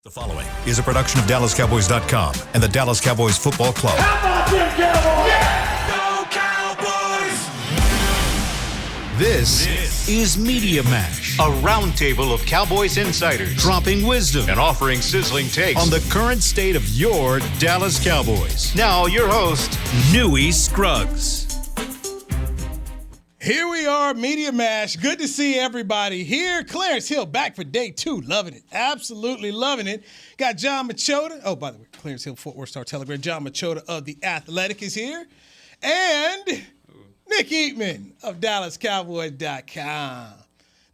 The following is a production of DallasCowboys.com and the Dallas Cowboys Football Club. How about them Cowboys? Yeah! Go Cowboys! This is Media Mash, a roundtable of Cowboys insiders dropping wisdom and offering sizzling takes on the current state of your Dallas Cowboys. Now, your host, Newy Scruggs. Here we are, Media Mash. Good to see everybody here. Clarence Hill back for day 2. Loving it. Absolutely loving it. Got Jon Machota. Oh, by the way, Clarence Hill, Fort Worth Star-Telegram. Jon Machota of The Athletic is here. And Nick Eatman of DallasCowboys.com.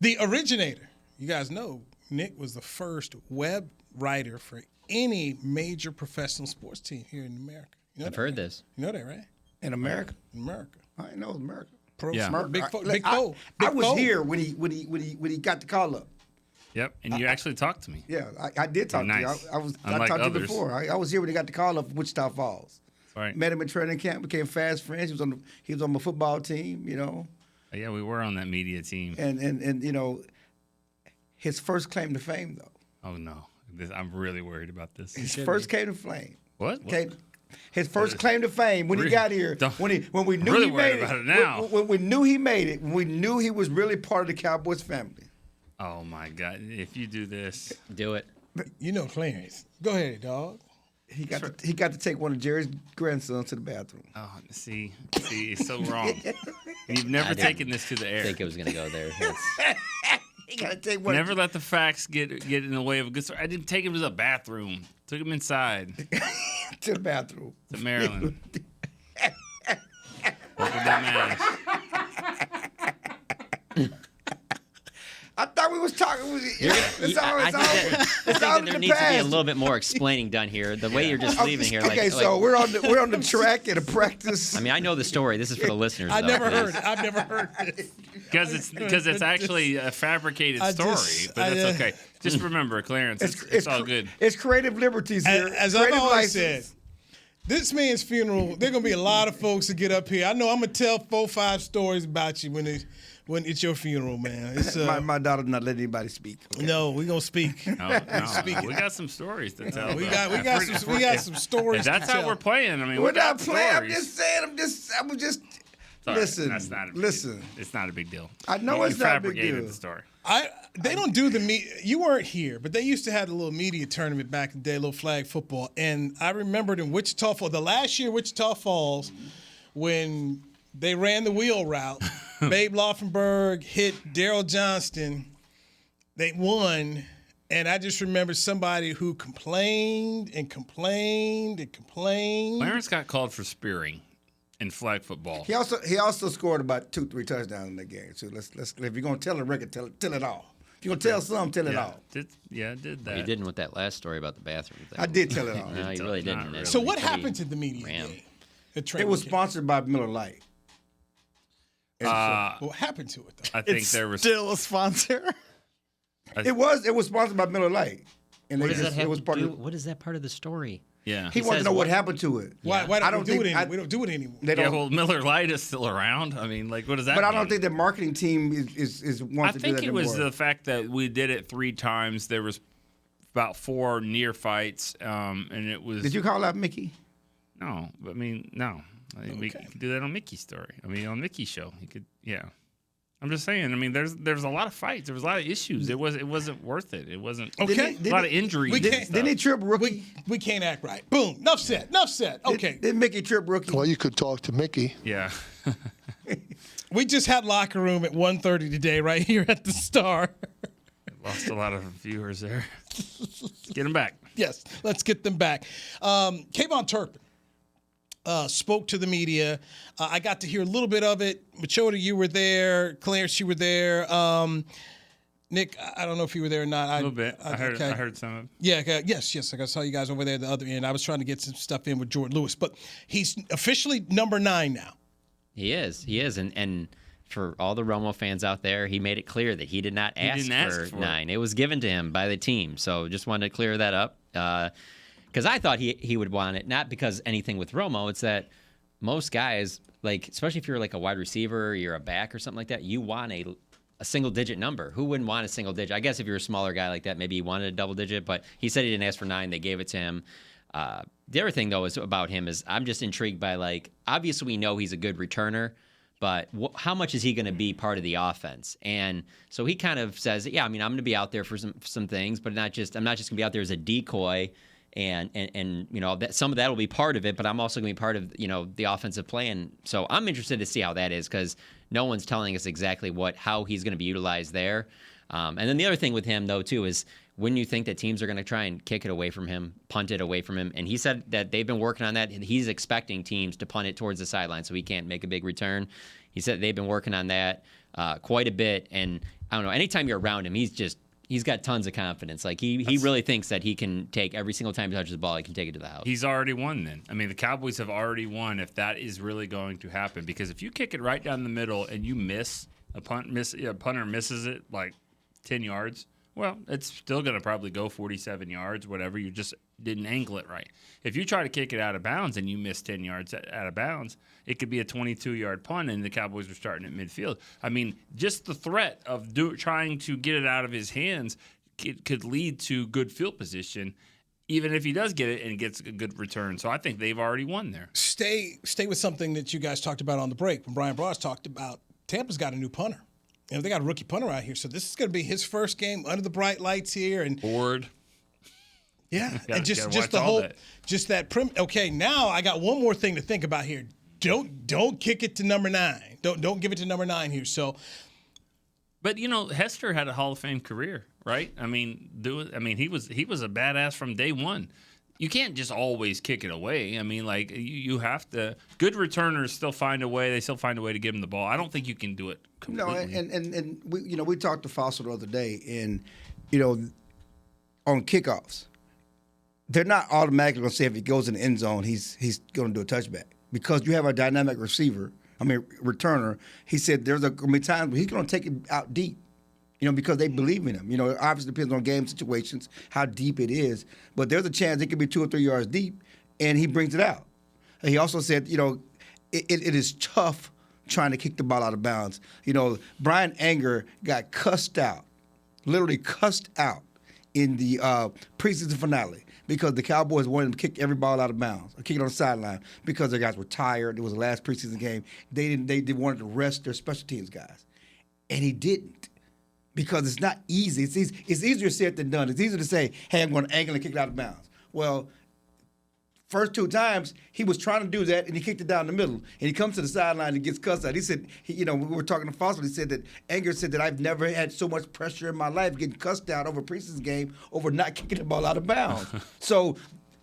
The originator. You guys know Nick was the first web writer for any major professional sports team here in America. You know I've heard this. You know that, right? In America? In America. I know America. Big Foe. I was here when he got the call up. Yep, and you actually talked to me. Yeah, I did talk to you. I talked to you before. I was here when he got the call up from Wichita Falls. Right. Met him in training camp, became fast friends. He was on my football team, you know. Yeah, we were on that media team. And you know, his first claim to fame though. Oh no, I'm really worried about this. His first claim to fame. What? His first claim to fame when he got here, when we knew really he made worried about it now. When we knew he made it, when we knew he was really part of the Cowboys family. Oh my God! If you do this, Do it. You know Clarence. Go ahead, dog. He got to take one of Jerry's grandsons to the bathroom. oh, see, it's so wrong. And you've never taken this to the air. I think it was going to go there. He got to take one. Never let the facts get in the way of a good story. I didn't take him to the bathroom. Took him inside to the bathroom. to Maryland. Welcome to Mash. I thought we was talking. It's all I in think the that there needs to be a past. little bit more explaining done here. The way you're just leaving here. Okay, so we're on the track at a practice. I mean, I know the story. This is for the listeners. I though, never please. heard it. I've never heard this. Because it's actually a fabricated story, but that's okay. Just remember, Clarence, it's all good. It's creative liberties here. As I've Creative always said, license. this man's funeral, there are going to be a lot of folks that get up here. I know I'm going to tell 4-5 stories about you when it's your funeral, man. It's, my daughter not letting anybody speak. Okay. No, we're going to speak. No, we got some stories to tell. We got some stories If that's to how tell. we're playing. I mean, We're we got not playing. I'm stories. just saying. I was just. Sorry, Listen. that's not a big listen. Deal. It's not a big deal. I know You it's not a big fabricated deal. the story. They don't do the you weren't here, but they used to have a little media tournament back in the day, a little flag football. And I remembered in Wichita Falls, the last year Wichita Falls, when they ran the wheel route, Babe Laufenberg hit Daryl Johnston. They won. And I just remember somebody who complained and complained and complained. Clarence got called for spearing in flag football. He also scored about 2-3 touchdowns in that game. So let's if you're gonna tell the record, tell it all. If you're gonna tell some, tell it all. Did that. You didn't with that last story about the bathroom thing. I did tell it all. No, you really didn't. really. So what happened to the media Ram. day? It was sponsored by Miller Lite. What happened to it, though? I think there was. Still a sponsor. It was sponsored by Miller Lite, and What they does that just, have it was to part do? of. What is that part of the story? Yeah. He wanted to says know what what? happened to it. Why I don't don't we do it think- anymore? We don't do it anymore. They Yeah, don't. well, Miller Lite is still around. I mean, like, what does that But I mean? don't think the marketing team is I wants to do think that it was anymore. the fact that we did it 3 times. There was about 4 near fights, and it was. Did you call out Mickey? No, I mean, no. I mean, we could do that on Mickey's story. I mean, on Mickey's show, you could. Yeah. I'm just saying. I mean, there's a lot of fights. There was a lot of issues. It wasn't worth it. It wasn't. Okay. A lot of injuries. We and can't- stuff. Didn't he trip rookie? We can't act right. Boom. Enough said. Okay. Did Mickey trip rookie? Well, you could talk to Mickey. Yeah. We just had locker room at 1:30 today right here at the Star. Lost a lot of viewers there. Get them back. Yes, let's get them back. Kayvon Turpin spoke to the media. I got to hear a little bit of it. Machota, you were there. Clarence, you were there. Nick, I don't know if you were there or not. A little bit. I okay. heard some of it. Yeah, yes. I saw you guys over there at the other end. I was trying to get some stuff in with Jordan Lewis. But he's officially number 9 now. He is. And for all the Romo fans out there, he made it clear that he did not ask for 9. It was given to him by the team. So just wanted to clear that up. Because I thought he would want it, not because anything with Romo. It's that most guys, like, especially if you're like a wide receiver or you're a back or something like that, you want a a single-digit number. Who wouldn't want a single digit? I guess if you're a smaller guy like that, maybe he wanted a double digit, but he said he didn't ask for 9. They gave it to him. The other thing, though, is about him is I'm just intrigued by, like, obviously we know he's a good returner, but how much is he going to be part of the offense? And so he kind of says, yeah, I mean, I'm going to be out there for some things, but I'm not just going to be out there as a decoy. And you know, that some of that will be part of it, but I'm also going to be part of, you know, the offensive plan. So I'm interested to see how that is, because no one's telling us exactly how he's going to be utilized there. And then the other thing with him, though, too, is when you think that teams are going to try and kick it away from him, punt it away from him, and he said that they've been working on that, and he's expecting teams to punt it towards the sideline so he can't make a big return. He said they've been working on that quite a bit, and I don't know, anytime you're around him, he's got tons of confidence. Like, he really thinks that he can take every single time he touches the ball, he can take it to the house. He's already won then. I mean, the Cowboys have already won if that is really going to happen. Because if you kick it right down the middle and you miss, a punter misses it like 10 yards, well, it's still going to probably go 47 yards, whatever. You just didn't angle it right. If you try to kick it out of bounds and you miss 10 yards out of bounds, it could be a 22-yard punt, and the Cowboys are starting at midfield. I mean, just the threat of trying to get it out of his hands could lead to good field position, even if he does get it and gets a good return. So I think they've already won there. Stay with something that you guys talked about on the break when Brian Bross talked about Tampa's got a new punter. You know, they got a rookie punter out here, so this is going to be his first game under the bright lights here. And bored. Yeah, and just the whole, just that. Okay, now I got one more thing to think about here. Don't kick it to number 9. Don't give it to number 9 here. So, but you know, Hester had a Hall of Fame career, right? I mean, he was a badass from day one. You can't just always kick it away. I mean, like, you have to. Good returners still find a way. They still find a way to give them the ball. I don't think you can do it completely. No, and we talked to Fossil the other day, and on kickoffs, they're not automatically going to say if he goes in the end zone, he's going to do a touchback, because you have a dynamic returner. He said there's going to be times where he's going to take it out deep. Because they believe in him. It obviously depends on game situations, how deep it is. But there's a chance it could be 2 or 3 yards deep, and he brings it out. He also said, it is tough trying to kick the ball out of bounds. Brian Anger got literally cussed out in the preseason finale, because the Cowboys wanted him to kick every ball out of bounds, or kick it on the sideline, because their guys were tired. It was the last preseason game. They wanted to rest their special teams guys. And he didn't. Because it's not easy. It's easier said than done. It's easier to say, hey, I'm going to angle and kick it out of bounds. Well, first 2 times, he was trying to do that, and he kicked it down the middle. And he comes to the sideline and gets cussed out. He said, we were talking to Fossil. He said that Anger said that I've never had so much pressure in my life getting cussed out over a preseason game over not kicking the ball out of bounds. So,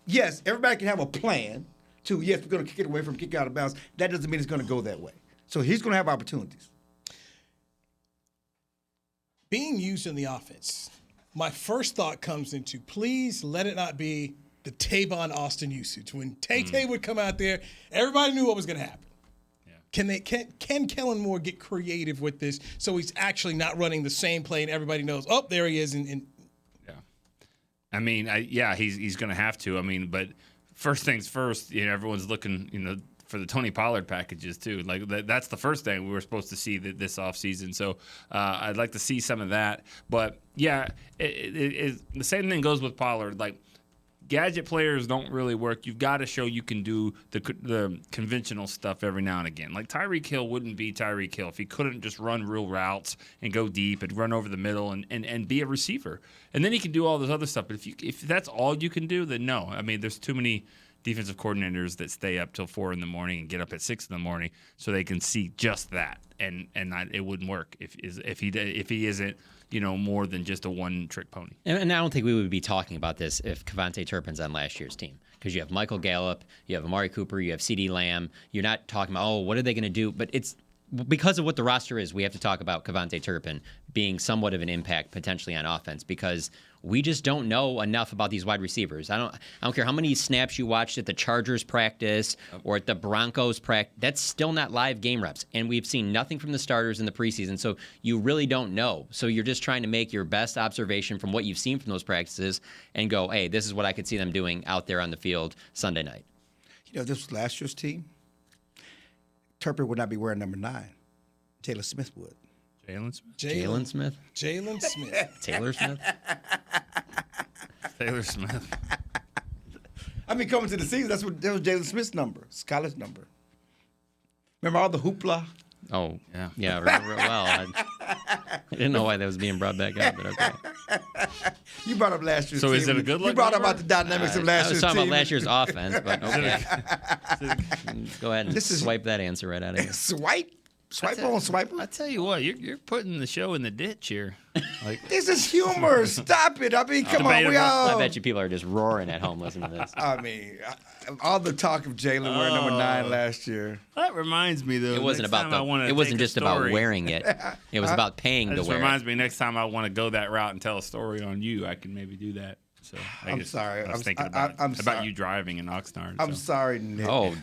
yes, everybody can have a plan to, yes, we're going to kick it away from kick out of bounds. That doesn't mean it's going to go that way. So he's going to have opportunities. Being used in the offense, my first thought comes into, please let it not be the Tavon Austin usage. When Tay would come out there, everybody knew what was going to happen. Yeah. Can Kellen Moore get creative with this so he's actually not running the same play and everybody knows, oh, there he is. Yeah. I mean, he's going to have to. I mean, but first things first, everyone's looking, for the Tony Pollard packages too. Like, that's the first thing we were supposed to see this offseason. So I'd like to see some of that. But yeah, the same thing goes with Pollard. Like, gadget players don't really work. You've got to show you can do the conventional stuff every now and again. Like, Tyreek Hill wouldn't be Tyreek Hill if he couldn't just run real routes and go deep and run over the middle and be a receiver. And then he can do all this other stuff. But if that's all you can do, then no. I mean, there's too many defensive coordinators that stay up till 4 a.m. and get up at 6 a.m. so they can see just that, and it wouldn't work if he isn't more than just a one-trick pony. And I don't think we would be talking about this if Kevontae Turpin's on last year's team, because you have Michael Gallup, you have Amari Cooper, you have CeeDee Lamb. You're not talking about, what are they going to do? But it's because of what the roster is, we have to talk about Kevontae Turpin being somewhat of an impact potentially on offense, because we just don't know enough about these wide receivers. I don't care how many snaps you watched at the Chargers practice or at the Broncos practice. That's still not live game reps, and we've seen nothing from the starters in the preseason, so you really don't know. So you're just trying to make your best observation from what you've seen from those practices and go, hey, this is what I could see them doing out there on the field Sunday night. This was last year's team. Turpin would not be wearing number 9. Taylor Smith would. Jalen Smith. Jalen Smith. Jalen Smith. Taylor Smith. Taylor Smith. I mean, coming to the season, that was Jalen Smith's number, his college number. Remember all the hoopla? Oh, yeah, remember it well. I didn't know why that was being brought back up, but okay. You brought up last year's team. So is it a good look? You brought up number? about the dynamics of last year's team. I was talking about last year's offense, but okay. Go ahead and swipe that answer right out of here. Swipe on swiper. I tell you what, you're putting the show in the ditch here. Like This is humor. Stop it. I mean, come on. We all. I bet you people are just roaring at home listening to this. I mean, all the talk of Jalen wearing number 9 last year. that reminds me though. It wasn't next about time it wasn't just about wearing it. It was about paying to This wear reminds it. me, next time I want to go that route and tell a story on you, I can maybe do that. So I'm sorry. I was thinking I'm about sorry. you driving in Oxnard. I'm sorry, Nick. Oh,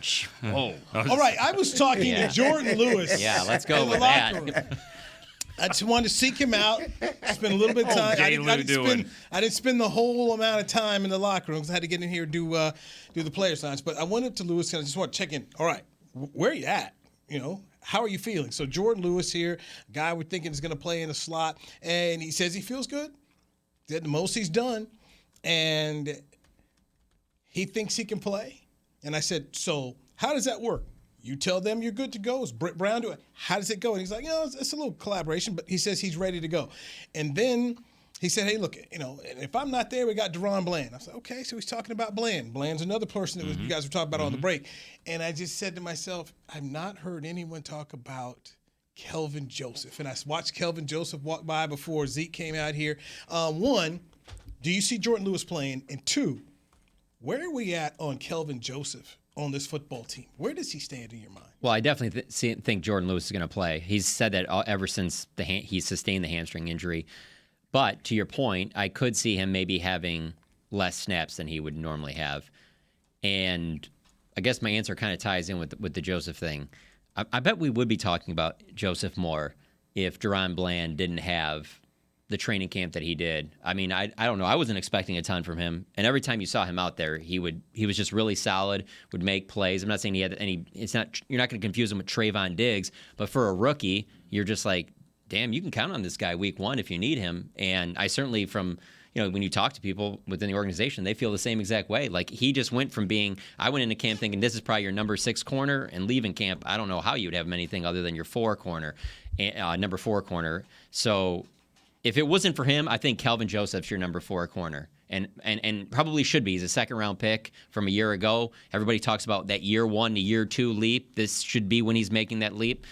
All right, I was talking to Jordan Lewis. yeah, let's go in with the locker room. that. I just wanted to seek him out, spend a little bit of time. Jay Lou doing? I didn't spend the whole amount of time in the locker room because I had to get in here and do the player signs. But I went up to Lewis and I just want to check in. All right, where are you at? You know, how are you feeling? So Jordan Lewis here, guy we're thinking is going to play in the slot, and he says he feels good. Did the most he's done, and he thinks he can play. And I said, so how does that work? You tell them you're good to go. Is Britt Brown do it? How does it go? And he's like, it's a little collaboration, but he says he's ready to go. And then he said, hey, look, if I'm not there, we got Deron Bland. I said, okay, so he's talking about Bland. Bland's another person that you guys were talking about on the break. And I just said to myself, I've not heard anyone talk about Kelvin Joseph. And I watched Kelvin Joseph walk by before Zeke came out here. One, do you see Jordan Lewis playing? And two, where are we at on Kelvin Joseph on this football team? Where does he stand in your mind? Well, I definitely think Jordan Lewis is going to play. He's said that ever since he sustained the hamstring injury. But to your point, I could see him maybe having less snaps than he would normally have. And I guess my answer kind of ties in with the Joseph thing. I bet we would be talking about Joseph more if Deron Bland didn't have the training camp that he did. I mean, I don't know. I wasn't expecting a ton from him. And every time you saw him out there, he was just really solid, would make plays. I'm not saying he had any. You're not going to confuse him with Trayvon Diggs, but for a rookie, you're just like, damn, you can count on this guy week 1 if you need him. And I certainly when you talk to people within the organization, they feel the same exact way. Like he just went from I went into camp thinking this is probably your number 6 corner, and leaving camp, I don't know how you would have him anything other than your number 4 corner. So if it wasn't for him, I think Kelvin Joseph's your number 4 corner. And probably should be. He's a second-round pick from a year ago. Everybody talks about that year 1 to year 2 leap. This should be when he's making that leap.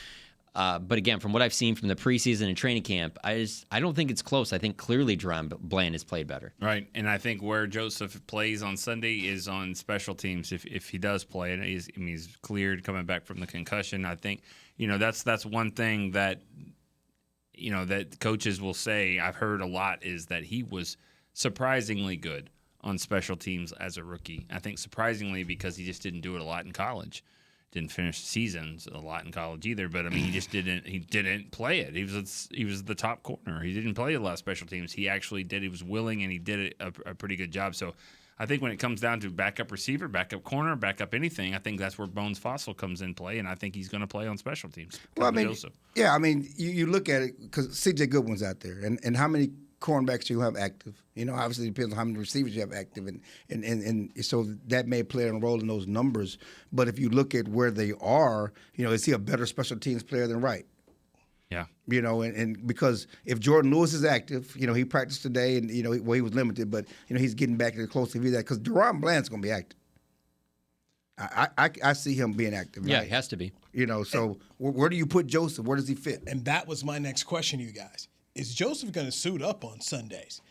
But again, from what I've seen from the preseason and training camp, I don't think it's close. I think clearly Deron Bland has played better. Right, and I think where Joseph plays on Sunday is on special teams. If he does play, and he's cleared coming back from the concussion, I think that's one thing that that coaches will say, I've heard a lot, is that he was surprisingly good on special teams as a rookie. I think surprisingly because he just didn't do it a lot in college. Didn't finish the seasons a lot in college either, but I mean, he didn't play it. He was the top corner. He didn't play a lot of special teams. He actually did. He was willing, and he did it a pretty good job. So I think when it comes down to backup receiver, backup corner, backup anything, I think that's where Bones Fossil comes in play, and I think he's going to play on special teams. Well, I mean, Joseph. yeah, I mean, you look at it because C.J. Goodwin's out there, and how many cornerbacks you have active. Obviously it depends on how many receivers you have active, and so that may play a role in those numbers. But if you look at where they are, is he a better special teams player than Wright? Yeah. And because if Jordan Lewis is active, he practiced today, and he was limited, but he's getting back to the close to that because Deron Bland's going to be active. I see him being active. Yeah, right? he has to be. So where do you put Joseph? Where does he fit? And that was my next question to you guys. Is Joseph going to suit up on Sundays,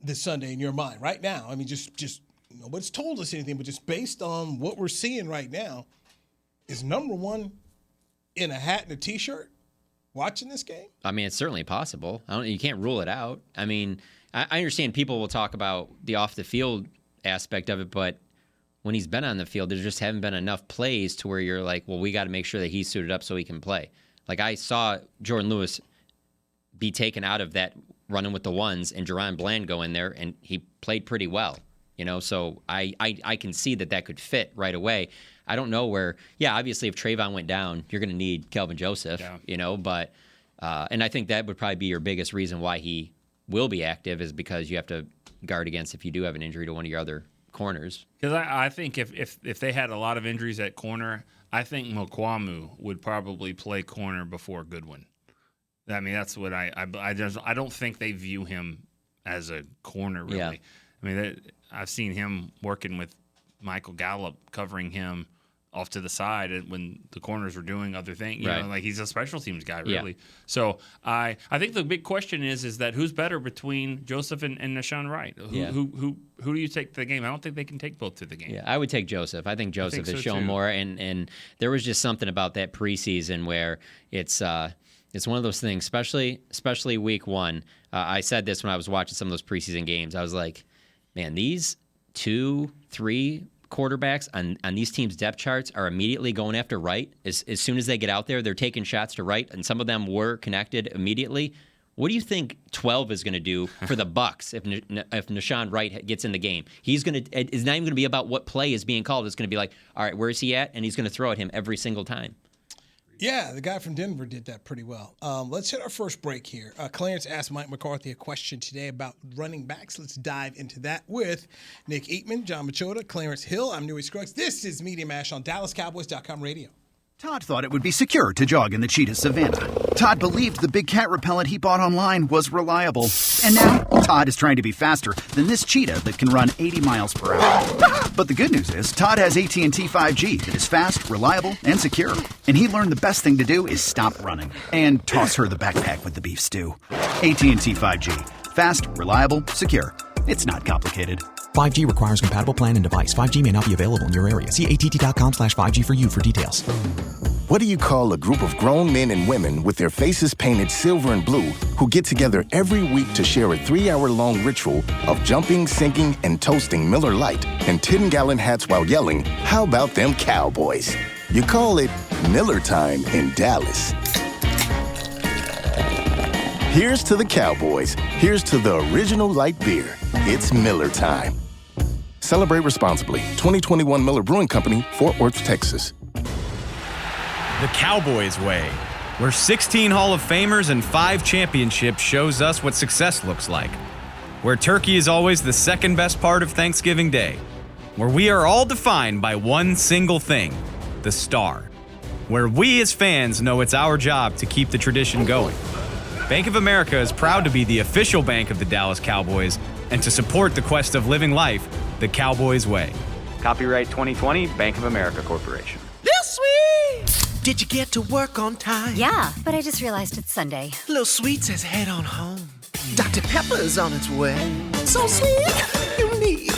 this Sunday in your mind right now? I mean, just nobody's told us anything, but just based on what we're seeing right now, is number 1 in a hat and a T-shirt watching this game? I mean, it's certainly possible. You can't rule it out. I mean, I understand people will talk about the off-the-field aspect of it, but when he's been on the field, there just haven't been enough plays to where you're like, well, we got to make sure that he's suited up so he can play. Like I saw Jordan Lewis be taken out of that running with the ones and Deron Bland go in there, and he played pretty well, so I can see that could fit right away. I don't know where, obviously if Trayvon went down, you're going to need Kelvin Joseph, but And I think that would probably be your biggest reason why he will be active, is because you have to guard against if you do have an injury to one of your other corners. Because I think if they had a lot of injuries at corner, I think Mokwamu would probably play corner before Goodwin. I mean, that's what I don't think they view him as a corner, really. Yeah. I mean, I've seen him working with Michael Gallup, covering him off to the side when the corners were doing other things. You know, like he's a special teams guy, really. Yeah. So I think the big question is that who's better between Joseph and Nahshon Wright? Who do you take to the game? I don't think they can take both to the game. Yeah, I would take Joseph. I think Joseph has shown more, and there was just something about that preseason where it's one of those things, especially week one. I said this when I was watching some of those preseason games. I was like, man, these 2-3 quarterbacks on these teams' depth charts are immediately going after Wright. As soon as they get out there, they're taking shots to Wright, and some of them were connected immediately. What do you think 12 is going to do for the Bucs if Nahshon Wright gets in the game? It's not even going to be about what play is being called. It's going to be like, all right, where is he at? And he's going to throw at him every single time. Yeah, the guy from Denver did that pretty well. Let's hit our first break here. Clarence asked Mike McCarthy a question today about running backs. Let's dive into that with Nick Eatman, Jon Machota, Clarence Hill. I'm Newy Scruggs. This is Media Mash on DallasCowboys.com radio. Todd thought it would be secure to jog in the cheetah savanna. Todd believed the big cat repellent he bought online was reliable. And now, Todd is trying to be faster than this cheetah that can run 80 miles per hour. But the good news is, Todd has AT&T 5G that is fast, reliable, and secure. And he learned the best thing to do is stop running and toss her the backpack with the beef stew. AT&T 5G. Fast, reliable, secure. It's not complicated. 5G requires compatible plan and device. 5G may not be available in your area. See att.com/5G for you for details. What do you call a group of grown men and women with their faces painted silver and blue who get together every week to share a 3-hour-long ritual of jumping, singing, and toasting Miller Lite and 10-gallon hats while yelling, "How about them Cowboys?" You call it Miller Time in Dallas. Here's to the Cowboys. Here's to the original light beer. It's Miller Time. Celebrate responsibly. 2021 Miller Brewing Company, Fort Worth, Texas. The Cowboys way, where 16 Hall of Famers and 5 championships shows us what success looks like. Where turkey is always the second best part of Thanksgiving Day. Where we are all defined by one single thing, the star. Where we as fans know it's our job to keep the tradition going. Bank of America is proud to be the official bank of the Dallas Cowboys and to support the quest of living life the Cowboys way. Copyright 2020, Bank of America Corporation. This sweet! Did you get to work on time? Yeah, but I just realized it's Sunday. Little Sweet says head on home. Dr. Pepper's on its way. So sweet, unique.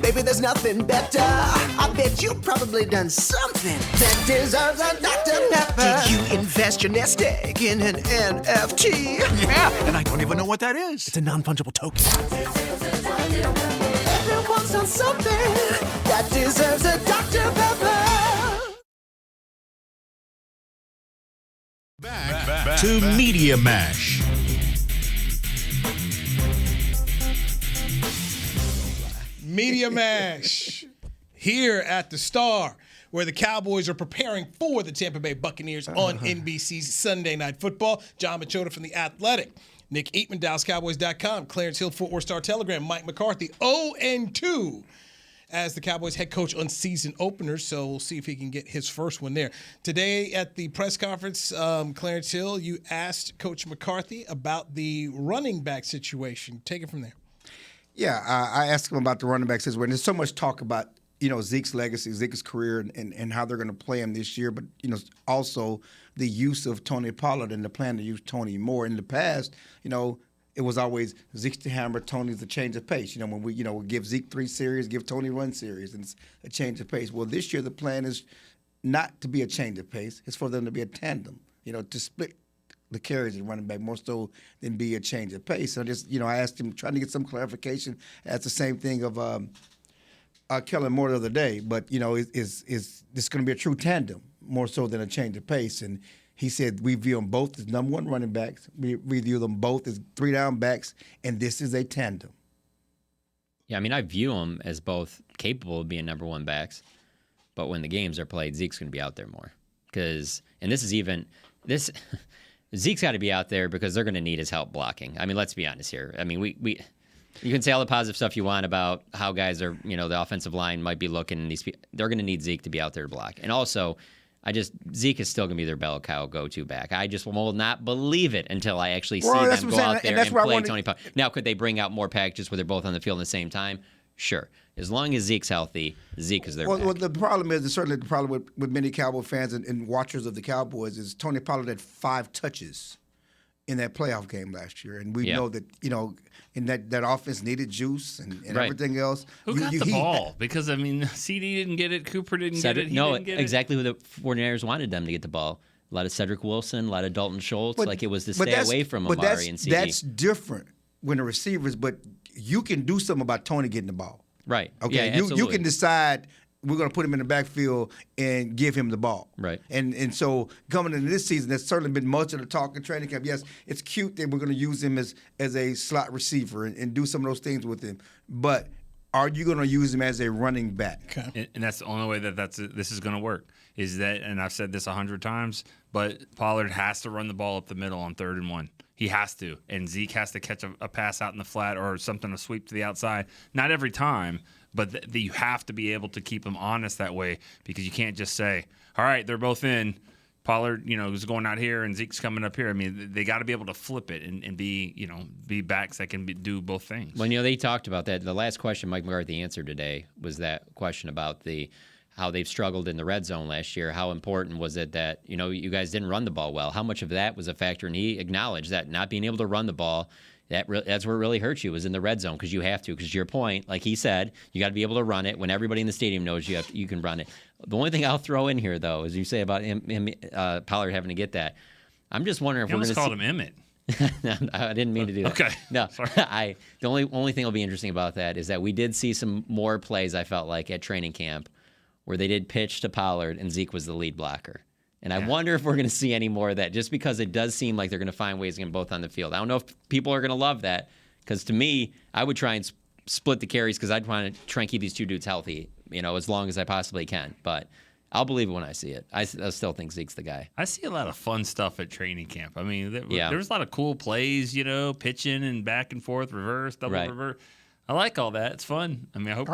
Baby, there's nothing better. I bet you've probably done something that deserves a Dr. Pepper. Did you invest your nest egg in an NFT? Yeah, and I don't even know what that is. It's a non-fungible token. Everyone's done something that deserves a Dr. Pepper. Back to Media Mash. Media Mash here at the Star, where the Cowboys are preparing for the Tampa Bay Buccaneers on NBC's Sunday Night Football. Jon Machota from The Athletic, Nick Eatman, DallasCowboys.com, Clarence Hill, Fort Worth Star Telegram, Mike McCarthy, 0-2 as the Cowboys head coach on season openers, so we'll see if he can get his first one there. Today at the press conference, Clarence Hill, you asked Coach McCarthy about the running back situation. Take it from there. Yeah, I asked him about the running backs as well. And there's so much talk about, Zeke's legacy, Zeke's career, and how they're going to play him this year. But, also the use of Tony Pollard and the plan to use Tony more. In the past, it was always Zeke's the hammer, Tony's the change of pace. When we give Zeke 3 series, give Tony 1 series, and it's a change of pace. Well, this year the plan is not to be a change of pace. It's for them to be a tandem, to split the carries and running back more so than be a change of pace. So just, I asked him, trying to get some clarification. That's the same thing of Kellen Moore the other day. But, is this going to be a true tandem more so than a change of pace? And he said we view them both as number 1 running backs. We view them both as 3-down backs, and this is a tandem. Yeah, I view them as both capable of being number 1 backs, but when the games are played, Zeke's going to be out there more. This Zeke's got to be out there because they're going to need his help blocking. I mean, let's be honest here. I mean, we you can say all the positive stuff you want about how guys are, the offensive line might be looking. They're going to need Zeke to be out there to block. And also, Zeke is still going to be their bell cow go-to back. I just will not believe it until I actually see them go out there and play Tony Pollard. Now, could they bring out more packages where they're both on the field at the same time? Sure. As long as Zeke's healthy, Zeke is their back. Well, the problem is, certainly the problem with many Cowboy fans and watchers of the Cowboys is Tony Pollard had 5 touches in that playoff game last year. And we know that, in that offense needed juice and everything else. Who got the ball? Because, CD didn't get it. Cooper didn't get it. He didn't get exactly who the 49ers wanted them to get the ball. A lot of Cedric Wilson, a lot of Dalton Schultz. It was to stay away from Amari and CD. That's different when the receivers, but you can do something about Tony getting the ball. Right. Okay. Yeah, you can decide we're going to put him in the backfield and give him the ball. Right. And so coming into this season, there's certainly been much of the talk in training camp. Yes, it's cute that we're going to use him as a slot receiver and do some of those things with him. But are you going to use him as a running back? Okay. And that's the only way that this is going to work. Is that, and I've said this 100 times, but Pollard has to run the ball up the middle on 3rd and 1. He has to. And Zeke has to catch a pass out in the flat or something to sweep to the outside. Not every time, but you have to be able to keep them honest that way because you can't just say, all right, they're both in. Pollard, is going out here and Zeke's coming up here. I mean, they got to be able to flip it and be backs that can do both things. Well, they talked about that. The last question Mike McCarthy answered today was that question about how they've struggled in the red zone last year. How important was it that, you guys didn't run the ball well? How much of that was a factor? And he acknowledged that not being able to run the ball, that's where it really hurts you, was in the red zone because you have to. Because to your point, like he said, you got to be able to run it when everybody in the stadium knows you can run it. The only thing I'll throw in here, though, is you say about him Pollard having to get that. I'm just wondering if we're going to called him Emmett. I didn't mean to do that. Okay. No, sorry. The only thing that'll be interesting about that is that we did see some more plays, I felt like, at training camp where they did pitch to Pollard and Zeke was the lead blocker. And I wonder if we're going to see any more of that just because it does seem like they're going to find ways to get them both on the field. I don't know if people are going to love that because to me, I would try and split the carries because I'd want to try and keep these two dudes healthy, as long as I possibly can. But I'll believe it when I see it. I still think Zeke's the guy. I see a lot of fun stuff at training camp. I mean, there was a lot of cool plays, pitching and back and forth, reverse, double reverse. I like all that. It's fun. I mean, I hope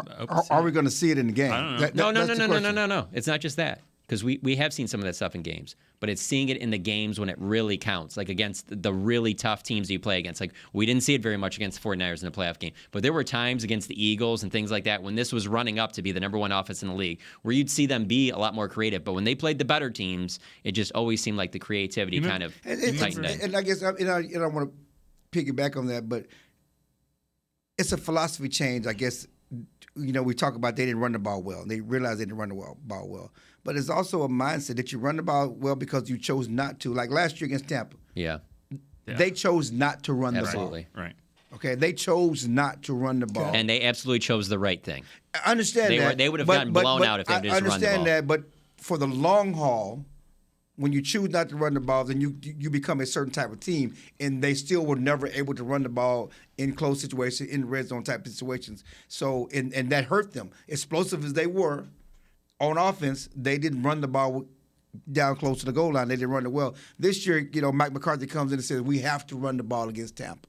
are we going to see it in the game? I don't know. No. It's not just that. Because we have seen some of that stuff in games, but it's seeing it in the games when it really counts, like against the really tough teams you play against. Like, we didn't see it very much against the 49ers in the playoff game, but there were times against the Eagles and things like that when this was running up to be the number 1 offense in the league where you'd see them be a lot more creative. But when they played the better teams, it just always seemed like the creativity kind of tightened in. And I guess, I don't want to piggyback on that, but it's a philosophy change, I guess. We talk about they didn't run the ball well. They realized they didn't run the ball well. But it's also a mindset that you run the ball well because you chose not to. Like last year against Tampa. Yeah. They chose not to run the ball. Absolutely. Right. Okay, they chose not to run the ball. And they absolutely chose the right thing. I understand that. They would have gotten blown out if they just run the ball. I understand that, but for the long haul, when you choose not to run the ball, then you become a certain type of team, and they still were never able to run the ball in close situations, in red zone type of situations. So, and that hurt them. Explosive as they were on offense, they didn't run the ball down close to the goal line. They didn't run it well. This year, Mike McCarthy comes in and says, we have to run the ball against Tampa.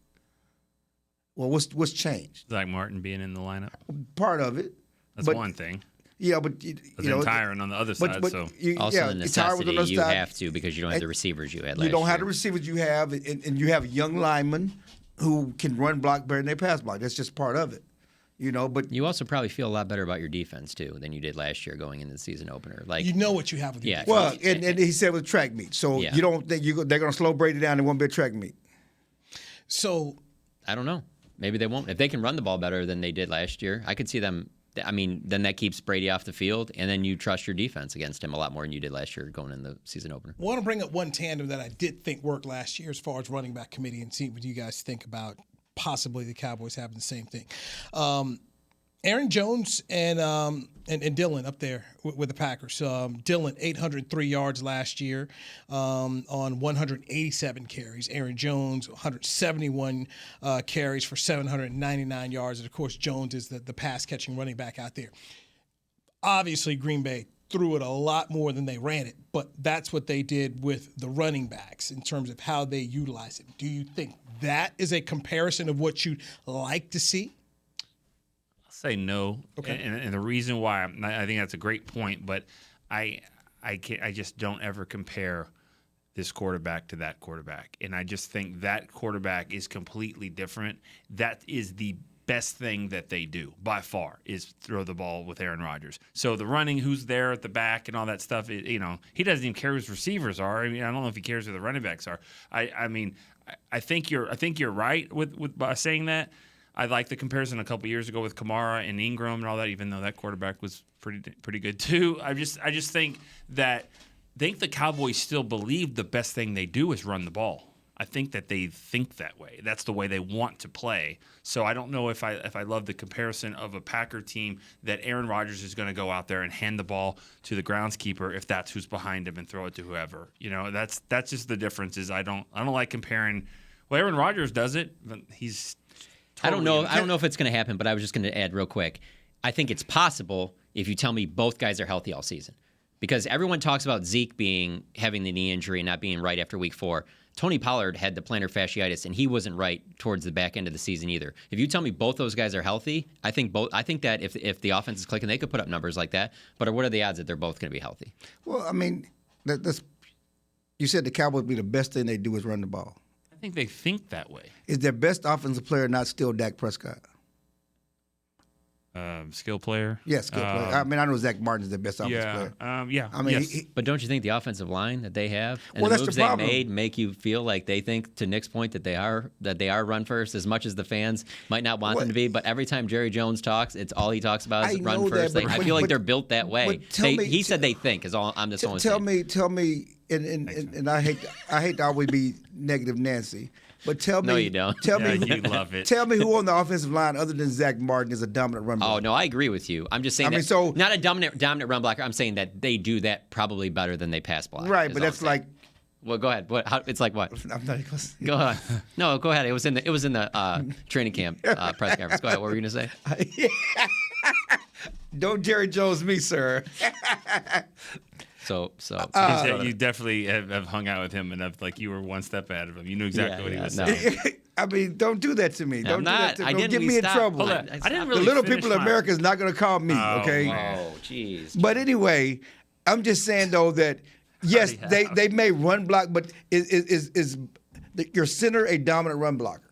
Well, what's changed? Zach Martin being in the lineup? Part of it. That's one thing. Yeah, but Tyron on the other side. Also, the necessity you have to because you don't have the receivers you had last year. You don't have the receivers you have, and you have young linemen who can run block better than they pass block. That's just part of it. But you also probably feel a lot better about your defense too than you did last year going into the season opener. Like you know what you have with your defense. Well, and he said with track meet, so you don't think they're going to slow Brady down. It won't be a track meet. So I don't know. Maybe they won't. If they can run the ball better than they did last year, I could see them. I mean, then that keeps Brady off the field, and then you trust your defense against him a lot more than you did last year going in the season opener. I want to bring up one tandem that I did think worked last year as far as running back committee and see what you guys think about possibly the Cowboys having the same thing. Aaron Jones and Dillon up there with the Packers. Dillon, 803 yards last year on 187 carries. Aaron Jones, 171 carries for 799 yards. And, of course, Jones is the pass-catching running back out there. Obviously, Green Bay threw it a lot more than they ran it, but that's what they did with the running backs in terms of how they utilize it. Do you think that is a comparison of what you'd like to see? I'll say no. Okay. And the reason why, I think that's a great point, but I just don't ever compare this quarterback to that quarterback. And I just think that quarterback is completely different. That is the best thing that they do by far, is throw the ball with Aaron Rodgers. So the running, who's there at the back and all that stuff, he doesn't even care who his receivers are. I mean, I don't know if he cares who the running backs are. I think you're right with by saying that. I like the comparison a couple years ago with Kamara and Ingram and all that, even though that quarterback was pretty good too. I just think the Cowboys still believe the best thing they do is run the ball. I think that they think that way. That's the way they want to play. So I don't know if I love the comparison of a Packer team that Aaron Rodgers is going to go out there and hand the ball to the groundskeeper if that's who's behind him and throw it to whoever. That's just the difference. Is I don't like comparing. Well, Aaron Rodgers does it, but he's. Totally I don't know if it's going to happen, but I was just going to add real quick. I think it's possible if you tell me both guys are healthy all season, because everyone talks about Zeke having the knee injury and not being right after week 4. Tony Pollard had the plantar fasciitis, and he wasn't right towards the back end of the season either. If you tell me both those guys are healthy, I think that if the offense is clicking, they could put up numbers like that. But what are the odds that they're both going to be healthy? Well, I mean, you said the Cowboys be the best thing they do is run the ball. I think they think that way. Is their best offensive player not still Dak Prescott? Skill player? Yeah, skill player. I mean, I know Zach Martin's their best offensive player. Yeah. I mean, yes. But don't you think the offensive line that they have and well, the that's moves the problem. they made make you feel like they think, to Nick's point, that they are run first, as much as the fans might not want them to be? But every time Jerry Jones talks, it's all he talks about is run first. I feel like they're built that way. He said they think is all. I'm just only saying. Tell me, and I hate to always be negative Nancy. But tell me, no, you don't. Tell me, you love it. Tell me who on the offensive line, other than Zach Martin, is a dominant run blocker. Oh no, I agree with you. I'm just saying. Not a dominant run blocker. I'm saying that they do that probably better than they pass block. Right, but that's like. Well, go ahead. It's like what? I'm not even Go ahead. No, go ahead. It was in the training camp press conference. Go ahead. What were you gonna say? Don't Jerry Jones me, sir. So you definitely have hung out with him enough, like you were one step ahead of him. You knew exactly what he was saying. I mean, don't do that to me. Don't do that to me. Don't get me in trouble. I didn't really. The little people of America is not going to call me. Okay. Oh, jeez. But anyway, I'm just saying though that yes, they may run block, but is your center a dominant run blocker?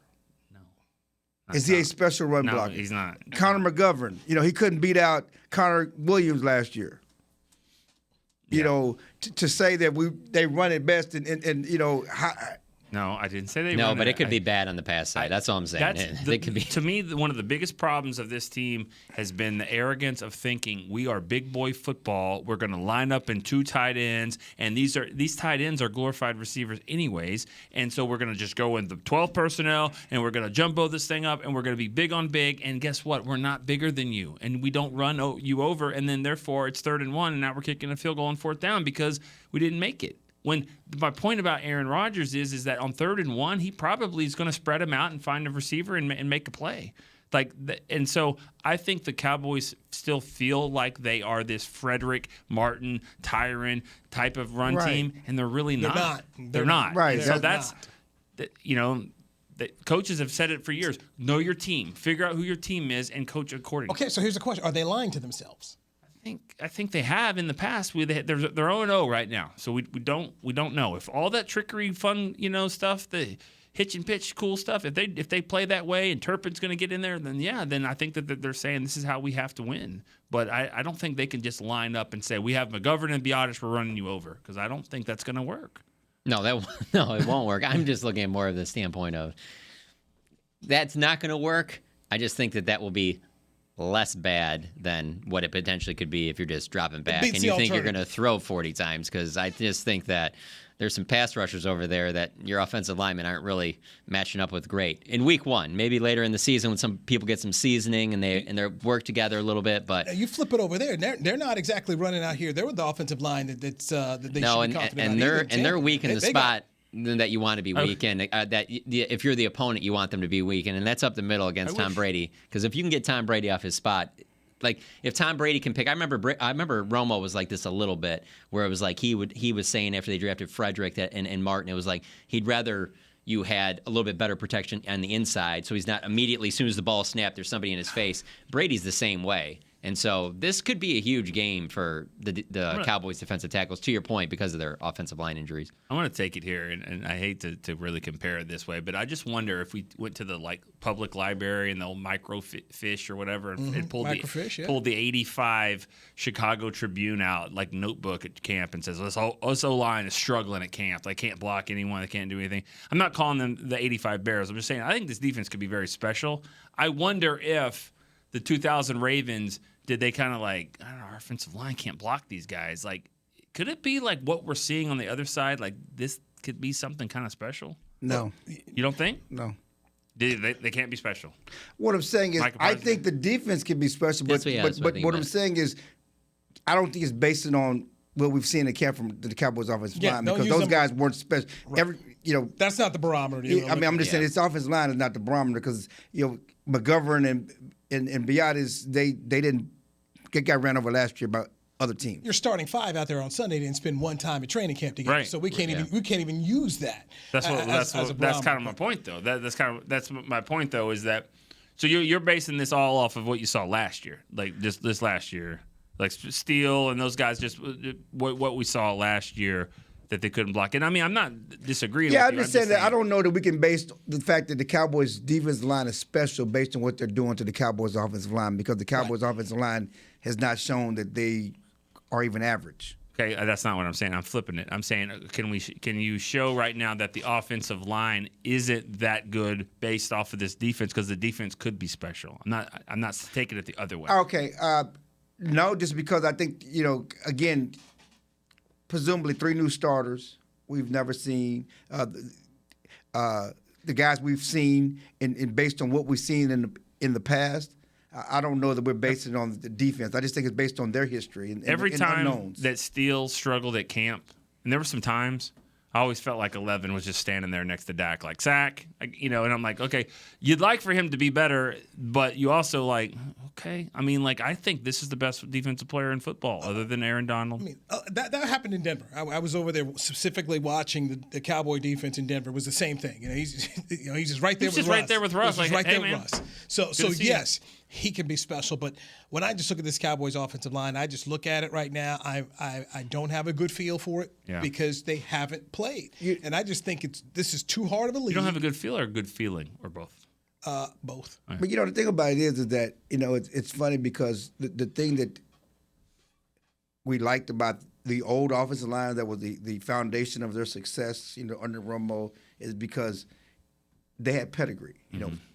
No. Is he a special run blocker? No, he's not. Connor McGovern, he couldn't beat out Connor Williams last year. You know, to say that they run it best and No, I didn't say they. No, but it could be bad on the pass side. That's all I'm saying. It could be. To me, one of the biggest problems of this team has been the arrogance of thinking we are big boy football. We're going to line up in 2 tight ends, and these tight ends are glorified receivers anyways. And so we're going to just go in the 12 personnel, and we're going to jumbo this thing up, and we're going to be big on big. And guess what? We're not bigger than you, and we don't run you over. And then therefore it's 3rd and 1, and now we're kicking a field goal on 4th down because we didn't make it. When my point about Aaron Rodgers is that on 3rd and 1, he probably is going to spread him out and find a receiver and make a play. And so I think the Cowboys still feel like they are this Frederick Martin Tyron type of run team, and they're really not. They're not. Right. So the coaches have said it for years. Know your team. Figure out who your team is and coach accordingly. Okay, so here's the question: are they lying to themselves? I think they have in the past. They're 0-0 right now, so we don't know if all that trickery, fun, stuff, the hitch and pitch, cool stuff. If they play that way and Turpin's going to get in there, then I think that they're saying this is how we have to win. But I don't think they can just line up and say we have McGovern and Biotis, we're running you over, because I don't think that's going to work. No, it won't work. I'm just looking at more of the standpoint of that's not going to work. I just think that will be less bad than what it potentially could be if you're just dropping back and you think you're going to throw 40 times, because I just think that there's some pass rushers over there that your offensive linemen aren't really matching up with great in week 1. Maybe later in the season when some people get some seasoning and they work together a little bit. But you flip it over there, they're not exactly running out here. They're with the offensive line that they should be confident and they're weak in the spot that you want to be weak in. That if you're the opponent, you want them to be weak in, and that's up the middle against Tom Brady. Because if you can get Tom Brady off his spot, Like if Tom Brady can pick, I remember Romo was like this a little bit, where it was like he was saying after they drafted Frederick and Martin, it was like he'd rather you had a little bit better protection on the inside, so he's not immediately, as soon as the ball snapped, there's somebody in his face. Brady's the same way. And so this could be a huge game for the Cowboys defensive tackles, to your point, because of their offensive line injuries. I want to take it here, and I hate to really compare it this way, but I just wonder if we went to the public library and the old microfiche or whatever and pulled the 85 Chicago Tribune out, like notebook at camp, and says, us O-line is struggling at camp. They can't block anyone. They can't do anything. I'm not calling them the 85 Bears. I'm just saying I think this defense could be very special. I wonder if the 2000 Ravens, did they kind of I don't know, our offensive line can't block these guys. Like, could it be like what we're seeing on the other side? Like, this could be something kind of special? No. You don't think? No. They can't be special. What I'm saying is, I think the defense can be special, but what I'm saying is, I don't think it's based on what we've seen in camp from the Cowboys offensive line, because those guys weren't special. Right. That's not the barometer. I'm just saying, this offensive line is not the barometer, because McGovern and Biotis, they didn't get ran over last year by other teams. Your starting five out there on Sunday didn't spend one time at training camp together, so we can't even use that. That's kind of my point, though. That's my point, though, is that so you're basing this all off of what you saw last year, like just this last year, like Steele and those guys, just what we saw last year that they couldn't block. And I mean, I'm not disagreeing. Yeah, with I'm just saying that I don't know that we can base the fact that the Cowboys' defensive line is special based on what they're doing to the Cowboys' offensive line, because the Cowboys' offensive line has not shown that they are even average. Okay, that's not what I'm saying. I'm flipping it. I'm saying, can you show right now that the offensive line isn't that good based off of this defense, because the defense could be special? I'm not taking it the other way. Okay, no, just because I think again, presumably 3 new starters we've never seen. The guys we've seen, and based on what we've seen in the past, I don't know that we're basing it on the defense. I just think it's based on their history and every time unknowns. That Steele struggled at camp, and there were some times I always felt like 11 was just standing there next to Dak, like sack, and I'm like, okay, you'd like for him to be better, but you also like, okay, I mean, I think this is the best defensive player in football other than Aaron Donald. I mean, that happened in Denver. I was over there specifically watching the Cowboy defense in Denver. It was the same thing. He's just right there. He's just right there with Russ. He's like, right hey, there man. with Russ. So yes, he can be special. But when I just look at this Cowboys offensive line, I just look at it right now. I don't have a good feel for it because they haven't played, and I just think this is too hard of a league. You don't have a good feel or a good feeling, or both? Both. Right. But the thing about it is that it's funny, because the thing that we liked about the old offensive line that was the foundation of their success, under Romo, is because they had pedigree.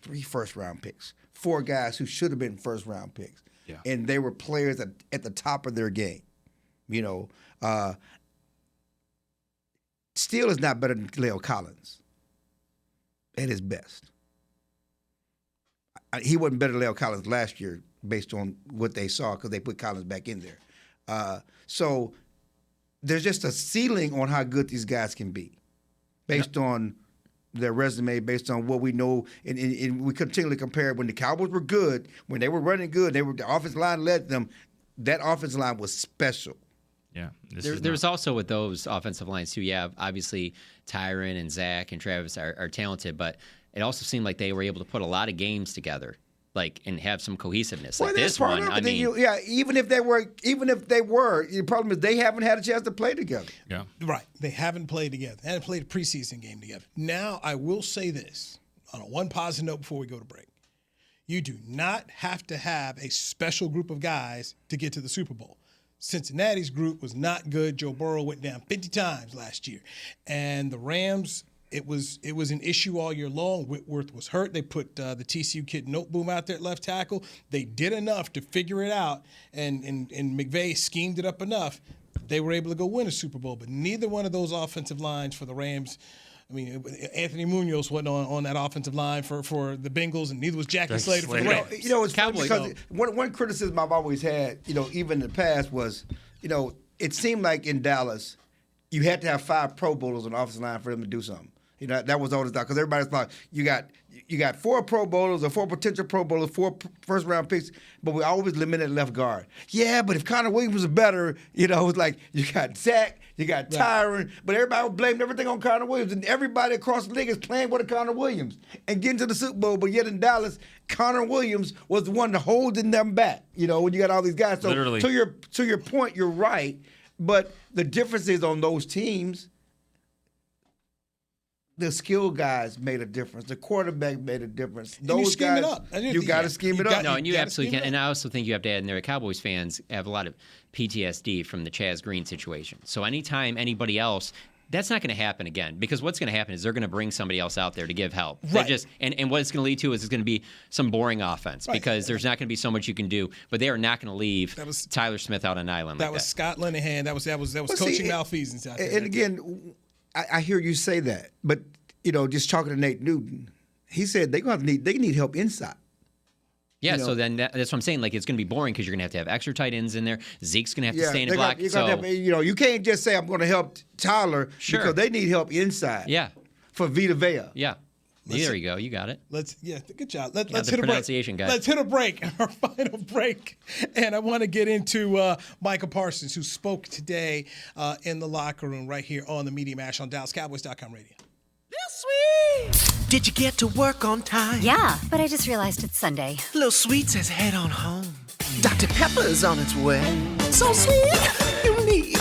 3 first-round picks, 4 guys who should have been first-round picks, and they were players at the top of their game. Steele is not better than Leo Collins at his best. He wasn't better than Leo Collins last year based on what they saw, because they put Collins back in there. So there's just a ceiling on how good these guys can be based on their resume, based on what we know. And we continually compare when the Cowboys were good, when they were running good, the offensive line led them. That offensive line was special. Yeah. There's also with those offensive lines, too. Yeah, obviously Tyron and Zach and Travis are talented, but it also seemed like they were able to put a lot of games together, and have some cohesiveness. Well, like this one, I mean, even if they were, the problem is they haven't had a chance to play together. Yeah, right. They haven't played together. They haven't played a preseason game together. Now, I will say this on one positive note before we go to break: you do not have to have a special group of guys to get to the Super Bowl. Cincinnati's group was not good. Joe Burrow went down 50 times last year, and the Rams. It was an issue all year long. Whitworth was hurt. They put the TCU kid Noteboom out there at left tackle. They did enough to figure it out, and McVay schemed it up enough. They were able to go win a Super Bowl, but neither one of those offensive lines for the Rams. I mean, Anthony Munoz wasn't on that offensive line for the Bengals, and neither was Jackie Slater for the Rams. It's funny because one criticism I've always had, even in the past was, it seemed like in Dallas, you had to have 5 Pro Bowlers on the offensive line for them to do something. You know, that was all the time because everybody's like, you got 4 Pro Bowlers or 4 potential Pro Bowlers, 4 first-round picks, but we always limited left guard. Yeah, but if Connor Williams was better, you know, it's like you got Zach, you got Tyron, but everybody was blaming everything on Connor Williams, and everybody across the league is playing with a Connor Williams and getting to the Super Bowl, but yet in Dallas, Connor Williams was the one holding them back, you know, when you got all these guys. So literally. To your point, you're right, but the difference is on those teams, the skill guys made a difference. The quarterback made a difference. And Those you scheme guys, it up. you got to scheme it up. No, and you absolutely can. And I also think you have to add in there, Cowboys fans have a lot of PTSD from the Chaz Green situation. So anytime anybody else, that's not going to happen again, because what's going to happen is they're going to bring somebody else out there to give help. Right. And what it's going to lead to is it's going to be some boring offense, because there's not going to be so much you can do. But they are not going to leave Tyler Smith out on an island like that. That was Scott Linehan. That was coaching malfeasance out there. And again, I hear you say that, but you know, just talking to Nate Newton, he said they need help inside. Yeah, you know? so then that's what I'm saying. Like, it's going to be boring because you're going to have extra tight ends in there. Zeke's going to have to stay in the block. You can't just say I'm going to help Tyler because they need help inside. Yeah, for Vita Vea. Yeah. There you go. You got it. Good job. Let's the hit a pronunciation break. guy. Let's hit a break. Our final break. And I want to get into Micah Parsons, who spoke today in the locker room right here on the Media Mash on DallasCowboys.com radio. Sweet. Did you get to work on time? Yeah, but I just realized it's Sunday. Little Sweet says head on home. Dr. Pepper's on its way. So sweet, unique.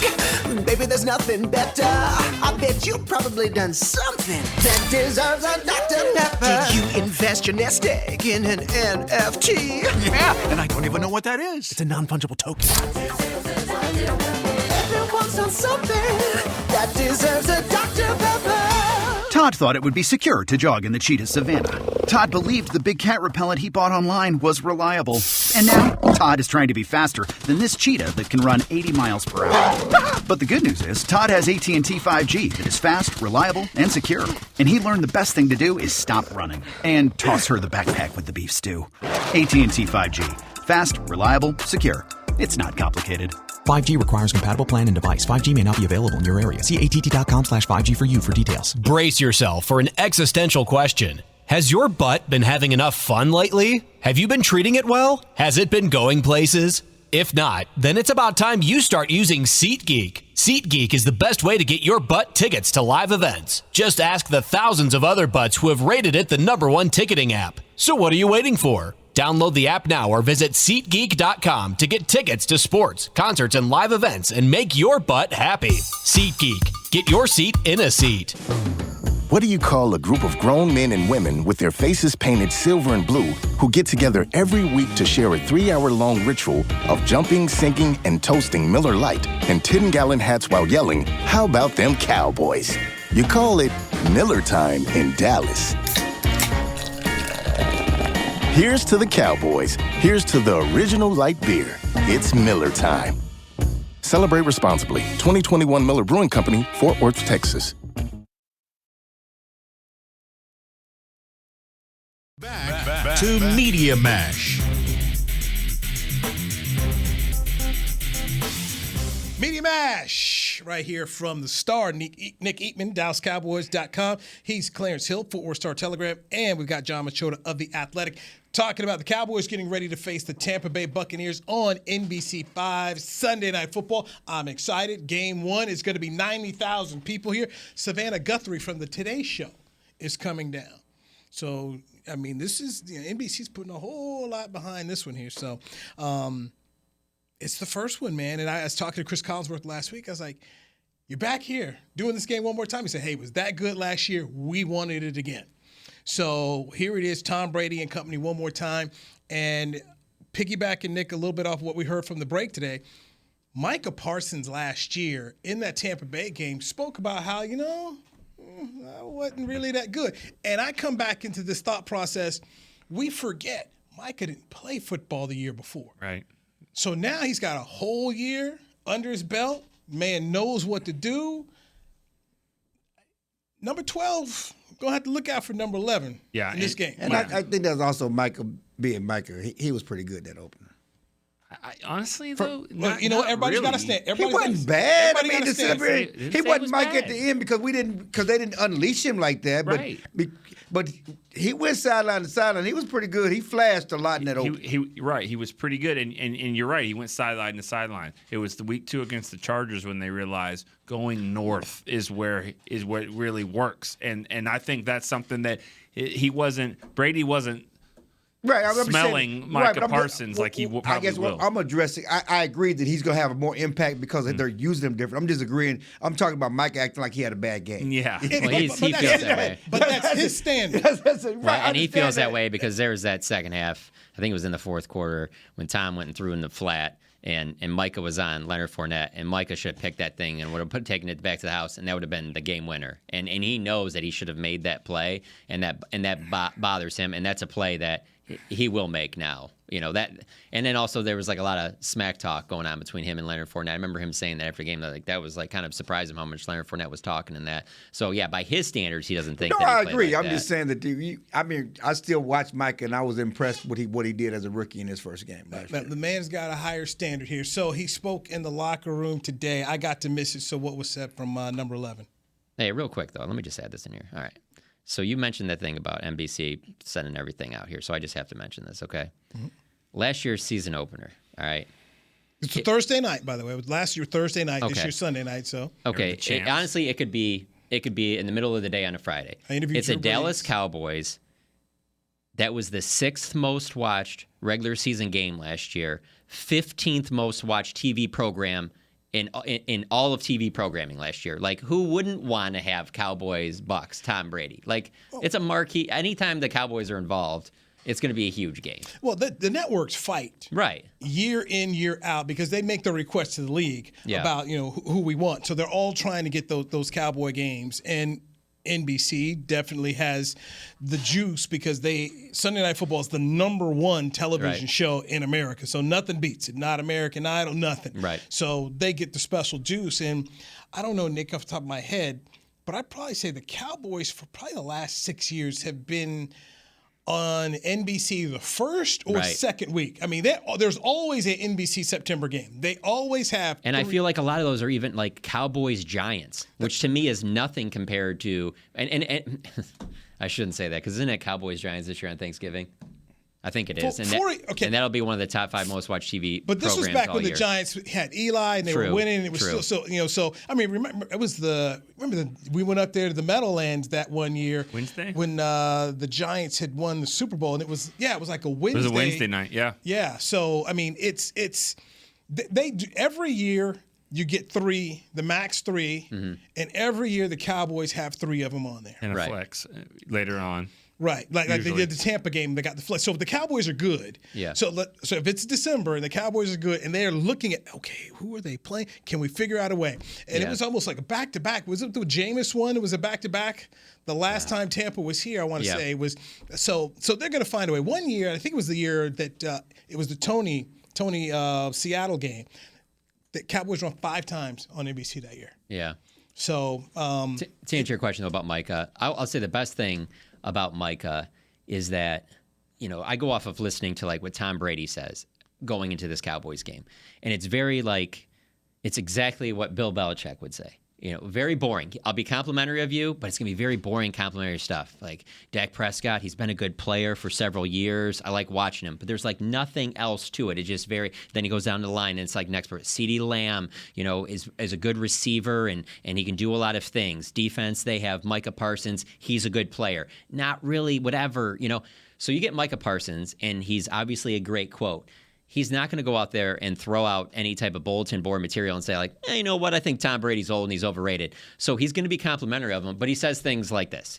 Baby, there's nothing better. I bet you've probably done something that deserves a Dr. Pepper. Did you invest your nest egg in an NFT? Yeah, and I don't even know what that is. It's a non-fungible token. Everyone's done something that deserves a Dr. Pepper. Todd thought it would be secure to jog in the cheetah savanna. Todd believed the big cat repellent he bought online was reliable. And now, Todd is trying to be faster than this cheetah that can run 80 miles per hour. But the good news is, Todd has AT&T 5G that is fast, reliable, and secure. And he learned the best thing to do is stop running and toss her the backpack with the beef stew. AT&T 5G. Fast, reliable, secure. It's not complicated. 5G requires compatible plan and device. 5G may not be available in your area. See att.com/5G for you for details. Brace yourself for an existential question. Has your butt been having enough fun lately? Have you been treating it well? Has it been going places? If not, then it's about time you start using SeatGeek. SeatGeek is the best way to get your butt tickets to live events. Just ask the thousands of other butts who have rated it the #1 ticketing app. So what are you waiting for? Download the app now or visit SeatGeek.com to get tickets to sports, concerts, and live events and make your butt happy. SeatGeek. Get your seat in a seat. What do you call a group of grown men and women with their faces painted silver and blue who get together every week to share a 3-hour-long ritual of jumping, sinking, and toasting Miller Lite in 10-gallon hats while yelling, "How about them Cowboys?" You call it Miller Time in Dallas. Here's to the Cowboys. Here's to the original light beer. It's Miller Time. Celebrate responsibly. 2021 Miller Brewing Company, Fort Worth, Texas. Back to Media Mash. Media Mash, right here from the star, Nick Eatman, DallasCowboys.com. He's Clarence Hill, Fort Worth Star-Telegram, and we've got Jon Machota of The Athletic talking about the Cowboys getting ready to face the Tampa Bay Buccaneers on NBC5 Sunday Night Football. I'm excited. Game 1 is going to be 90,000 people here. Savannah Guthrie from the Today Show is coming down. So, I mean, this is, NBC's putting a whole lot behind this one here. So, it's the first one, man. And I was talking to Chris Collinsworth last week. I was like, you're back here doing this game one more time. He said, hey, it was that good last year. We wanted it again. So here it is, Tom Brady and company one more time. And piggybacking, Nick, a little bit off what we heard from the break today, Micah Parsons last year in that Tampa Bay game spoke about how, I wasn't really that good. And I come back into this thought process, we forget Micah didn't play football the year before. Right. So now he's got a whole year under his belt. Man knows what to do. Number 12, going to have to look out for number 11 in this game. And I think that's also Micah being Micah. He was pretty good that opener. Honestly, though, everybody's got to stand. He wasn't bad. I mean, he wasn't Mike at the end because they didn't unleash him like that. Right. But he went sideline to sideline. He was pretty good. He flashed a lot in that open. He was pretty good, and you're right. He went sideline to sideline. It was the week 2 against the Chargers when they realized going north is what really works, and I think that's something that Brady wasn't. Right, I'm smelling Micah Parsons like he probably I guess will. I'm addressing. I agree that he's going to have a more impact because they're using him different. I'm disagreeing. I'm talking about Mike acting like he had a bad game. Yeah, well, he feels that way. But that's his standard. Right, and he feels that way because there was that second half. I think it was in the fourth quarter when Tom went and threw in the flat. And Micah was on Leonard Fournette, and Micah should have picked that thing and would have taken it back to the house, and that would have been the game winner. And he knows that he should have made that play, and that bothers him, and that's a play that he will make now. That, and then also there was like a lot of smack talk going on between him and Leonard Fournette. I remember him saying that after the game, that was like kind of surprised him how much Leonard Fournette was talking and that. So yeah, by his standards, he doesn't think. No, that he I agree. Like I'm just saying that. I still watch Mike, and I was impressed with what he did as a rookie in his first game last year. The man's got a higher standard here. So he spoke in the locker room today. I got to miss it. So what was said from number 11? Hey, real quick though, let me just add this in here. All right. So you mentioned that thing about NBC sending everything out here. So I just have to mention this, okay? Mm-hmm. Last year's season opener, all right? It's a Thursday night, by the way. It was last year Thursday night, okay. This year Sunday night. So okay, honestly, it could be in the middle of the day on a Friday. It's a Dallas Cowboys. That was the 6th most watched regular season game last year, 15th most watched TV program in all of TV programming last year. Like, who wouldn't want to have Cowboys, Bucks, Tom Brady? Like, it's a marquee. Anytime the Cowboys are involved, it's going to be a huge game. Well, the networks fight year in, year out because they make the request to the league about who we want. So they're all trying to get those Cowboy games. And NBC definitely has the juice because Sunday Night Football is the number 1 television show in America. So nothing beats it. Not American Idol, nothing. Right. So they get the special juice. And I don't know, Nick, off the top of my head, but I'd probably say the Cowboys for probably the last 6 years have been on NBC the first or second week. I mean, there's always an NBC September game. They always have. And I feel like a lot of those are even like Cowboys Giants, which to me is nothing compared to. And I shouldn't say that because isn't it Cowboys Giants this year on Thanksgiving? I think it is, and that'll be one of the top 5 most watched TV. But this was back when the Giants had Eli and they were winning. And it was still so. So I mean, remember it was we went up there to the Meadowlands that one year Wednesday when the Giants had won the Super Bowl, and it was like a Wednesday. It was a Wednesday night, yeah. Yeah. So I mean, they do, every year you get 3, the max 3, and every year the Cowboys have 3 of them on there. And a flex later on. Right, like they did the Tampa game, they got the flex. So if the Cowboys are good, so if it's December and the Cowboys are good, and they're looking at who are they playing? Can we figure out a way? And it was almost like a back-to-back. Was it the Jameis one? It was a back-to-back. The last time Tampa was here, I want to say was so they're going to find a way. One year, I think it was the year that it was the Tony Seattle game. The Cowboys won 5 times on NBC that year. Yeah. So to answer your question about Micah, I'll say the best thing about Micah is that, I go off of listening to like what Tom Brady says going into this Cowboys game. And it's it's exactly what Bill Belichick would say. Very boring. I'll be complimentary of you, but it's going to be very boring complimentary stuff. Like Dak Prescott, he's been a good player for several years. I like watching him, but there's like nothing else to it. It's just then he goes down the line and it's like next person. CeeDee Lamb, is a good receiver and he can do a lot of things. Defense, they have Micah Parsons. He's a good player. Not really whatever, So you get Micah Parsons and he's obviously a great quote. He's not going to go out there and throw out any type of bulletin board material and say like, you know what, I think Tom Brady's old and he's overrated. So he's going to be complimentary of him, but he says things like this.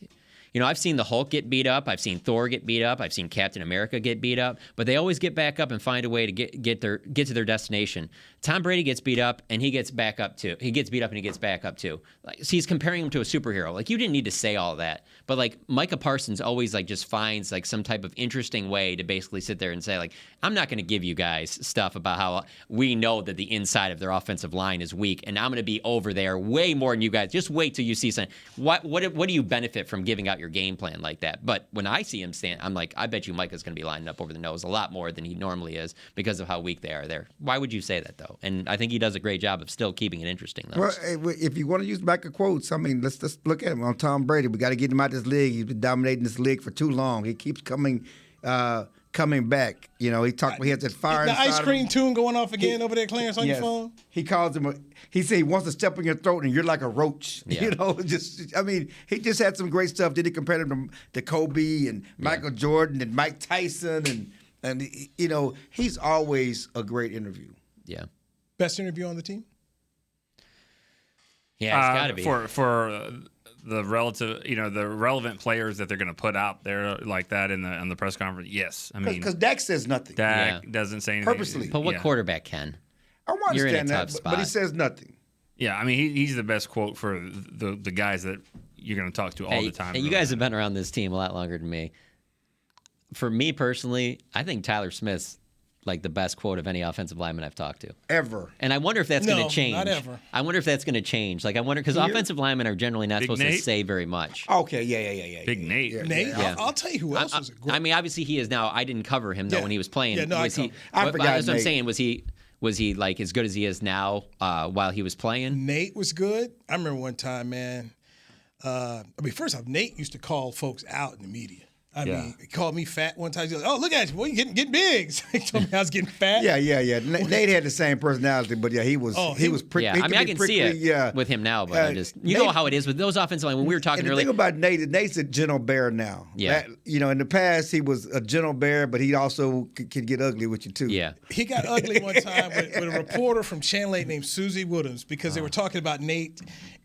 I've seen the Hulk get beat up. I've seen Thor get beat up. I've seen Captain America get beat up. But they always get back up and find a way to get to their destination. Tom Brady gets beat up and he gets back up too. He gets beat up and he gets back up too. So he's comparing him to a superhero. Like you didn't need to say all that. But like Micah Parsons always like just finds like some type of interesting way to basically sit there and say like, I'm not going to give you guys stuff about how we know that the inside of their offensive line is weak, and I'm going to be over there way more than you guys. Just wait till you see something. What do you benefit from giving out your game plan like that. But when I see him stand, I'm like, I bet you Micah's going to be lining up over the nose a lot more than he normally is because of how weak they are there. Why would you say that, though? And I think he does a great job of still keeping it interesting, though. Well, if you want to use Micah quotes, I mean, let's just look at him on Tom Brady. We got to get him out of this league. He's been dominating this league for too long. He keeps coming back. You know, he has that fire the inside ice cream him. tune going off again over there, Clarence, on your phone? He calls him he said he wants to step in your throat and you're like a roach. Yeah. You know, he just had some great stuff. Did he compare him to Kobe and Michael Jordan and Mike Tyson and you know, he's always a great interview. Yeah. Best interview on the team? Yeah, it's got to be. For the relevant players that they're going to put out there like that in the press conference. Yes, I mean, because Dak says nothing. Dak doesn't say anything purposely. But what quarterback can? I want to You're in a understand tough that, but he says nothing. Yeah, I mean, he's the best quote for the guys that you're going to talk to all the time. Hey, you guys have been around this team a lot longer than me. For me personally, I think Tyler Smith's like the best quote of any offensive lineman I've talked to ever. And I wonder if that's going to change. Not ever. I wonder if that's going to change. Like I wonder because offensive linemen are generally not supposed to say very much. Okay, yeah. Big Nate. Nate, Yeah. I'll tell you who else was a great. I mean, obviously he is now. I didn't cover him though when he was playing. Yeah, no, was he? I forgot That's what I'm Nate. saying. Was he like as good as he is now while he was playing? Nate was good. I remember one time, man. First off, Nate used to call folks out in the media. I mean, he called me fat one time. He's like, "Oh, look at you, boy, you getting big." He told me I was getting fat. Yeah. Nate had the same personality, but he was pretty. Yeah, I mean, I can see it with him now, but I just you know how it is with those offensive line. When we were talking earlier, the thing about Nate's a gentle bear now. Yeah, in the past he was a gentle bear, but he also could get ugly with you too. Yeah, he got ugly one time with a reporter from Channel 8 named Susie Woodhams because they were talking about Nate.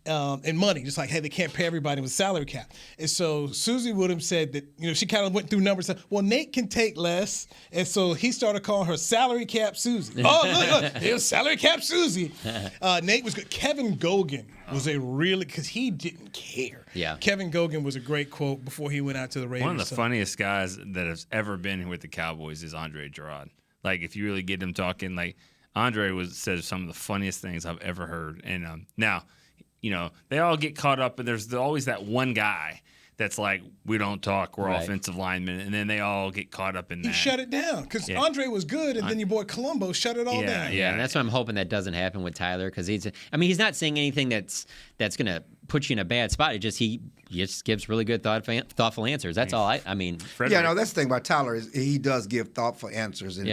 And money, just like, hey, they can't pay everybody with salary cap. And so Susie Woodham said that, she kind of went through numbers and said, well, Nate can take less. And so he started calling her salary cap Susie. Oh, look, here's salary cap Susie. Nate was good. Kevin Gogan was because he didn't care. Yeah. Kevin Gogan was a great quote before he went out to the Raiders. One of the funniest guys that has ever been with the Cowboys is Andre Gerard. Like, if you really get him talking, like, Andre says some of the funniest things I've ever heard. And now, they all get caught up, and there's always that one guy that's like, we don't talk, we're offensive linemen, and then they all get caught up in that. He shut it down because Andre was good, and then your boy Colombo shut it all down. Yeah, and that's why I'm hoping that doesn't happen with Tyler because he's not saying anything that's going to put you in a bad spot. He just gives really good, thoughtful answers. That's all I mean. That's the thing about Tyler is he does give thoughtful answers. And,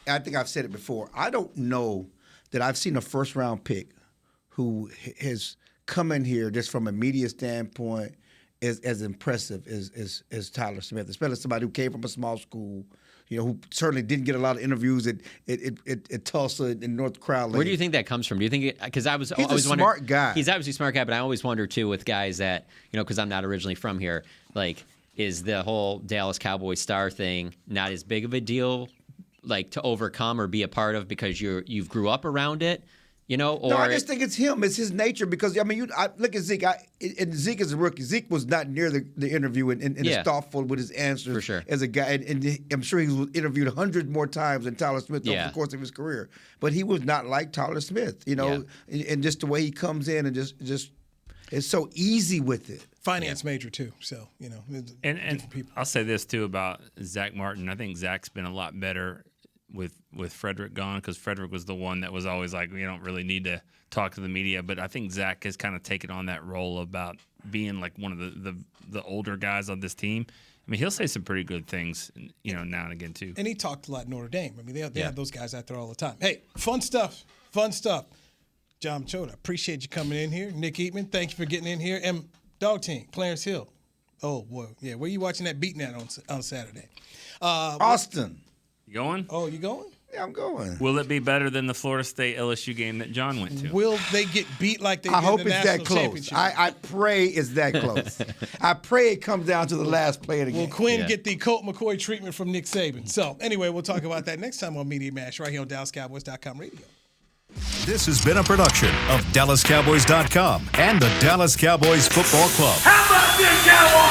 I think I've said it before. I don't know that I've seen a first-round pick who has come in here just from a media standpoint is as impressive as Tyler Smith, especially somebody who came from a small school, who certainly didn't get a lot of interviews at Tulsa in North Crowley. Where do you think that comes from? Do you think because I was he's always a smart guy. He's obviously a smart guy, but I always wonder too with guys that because I'm not originally from here, like is the whole Dallas Cowboys star thing not as big of a deal, like to overcome or be a part of because you've grew up around it? No, I just think it's him. It's his nature because, look at Zeke. And Zeke is a rookie. Zeke was not near the interview and is thoughtful with his answers for sure. As a guy. And I'm sure he was interviewed 100 more times than Tyler Smith over the course of his career. But he was not like Tyler Smith, and just the way he comes in and just it's so easy with it. Finance major, too. So, And I'll say this, too, about Zach Martin. I think Zach's been a lot better with Frederick gone because Frederick was the one that was always like, we don't really need to talk to the media. But I think Zach has kind of taken on that role about being like one of the older guys on this team. I mean, he'll say some pretty good things, now and again, too. And he talked a lot Notre Dame. I mean, they have those guys out there all the time. Hey, fun stuff. Jon Machota, appreciate you coming in here. Nick Eatman, thank you for getting in here. And Dog Team, Clarence Hill. Oh, boy. Yeah, where you watching that beating at on Saturday? Austin. You going? Oh, you going? Yeah, I'm going. Will it be better than the Florida State LSU game that John went to? Will they get beat like they did I hope in the it's national that close. championship? I pray it's that close. I pray it comes down to the last play of the game. Will Quinn get the Colt McCoy treatment from Nick Saban? So, anyway, we'll talk about that next time on Media Mash right here on DallasCowboys.com radio. This has been a production of DallasCowboys.com and the Dallas Cowboys Football Club. How about this, Cowboys?